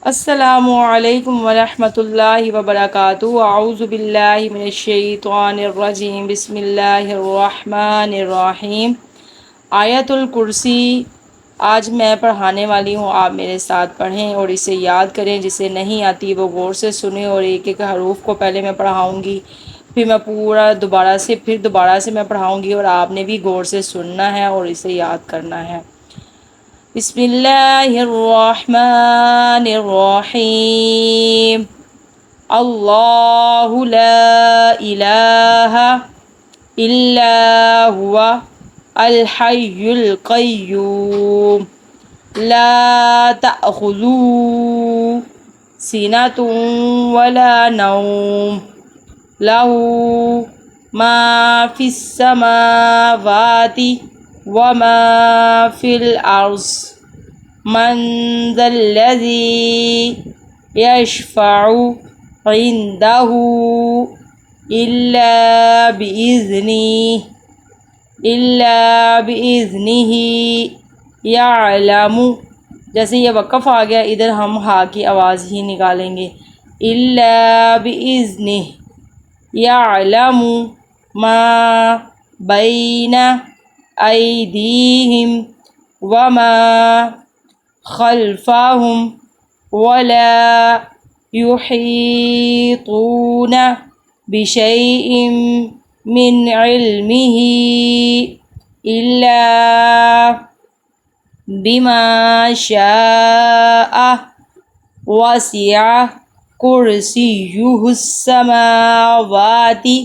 अस्सलामु अलैकुम वरहमतुल्लाहि वबरकातुहू। अऊज़ु बिल्लाहि मिनश्शैतानिर रजीम। बिस्मिल्लाहिर रहमानिर रहीम। आयतुल कुर्सी आज मैं पढ़ाने वाली हूँ, आप मेरे साथ पढ़ें और इसे याद करें। जिसे नहीं आती वो गौर से सुने और एक एक हरूफ को पहले मैं पढ़ाऊँगी, फिर मैं पूरा दोबारा से मैं पढ़ाऊँगी और आपने भी गौर से सुनना है और इसे याद करना है। बिस्मिल्लाहिर्रहमानिर्रहीम। अल्लाहु ला इलाहा इल्ला हुवा अल हय्युल क़य्यूम ला तअख़ुज़ुहु सिनतुन वला नौम लहू मा फिस समावाति व मा फिल अर्ज़ मन ज़ल्लज़ी यशफ़अु इंदहु इल्ला बिइज़्निही यअलमु। जैसे ये वक़फ़ आ गया, इधर हम हा की आवाज़ ही निकालेंगे। इल्ला बिइज़्निही यअलमु मा बैना अयदीहिम व मा खल्फ़हुम वला युहीतून बिशैइन मिन इल्मिही इल्ला बिमा शाअ वसिअ कुर्सियुहुस समावाति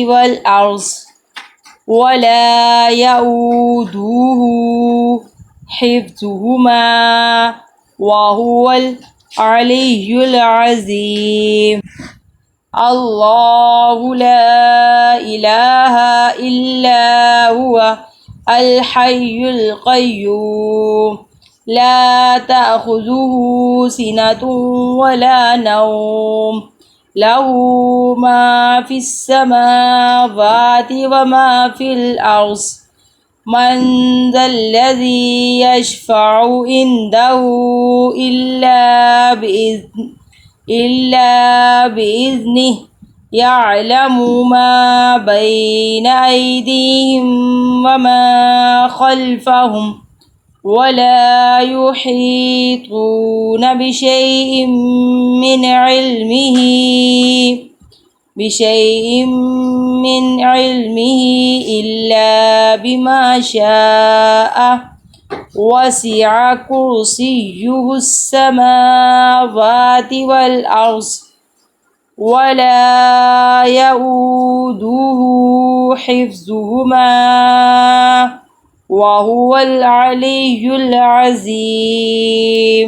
वल अर्ज़ वला यऊदुहु हिफ्ज़ुहुमा वहुवल अलिय्युल अज़ीम। अल्लाहु ला इलाहा इल्ला हुवा अल हय्युल क़य्यूम ला तअख़ुज़ुहु सिनतुन वला नौम लहू मा फिस समावाति व मा फिल अर्ज़ मन ज़ल्लज़ी यशफ़अु इंदहु इल्ला बिइज़्निही यअलमु मा बैना अयदीहिम व मा खल्फ़हुम वला युहीतून बिशैइन मिन इल्मिही इल्ला बिमा शाअ वसिअ कुर्सियुहुस समावाति वल अर्ज़ वला यऊदुहु हिफ्ज़ुहुमा वहुवल अलिय्युल अज़ीम।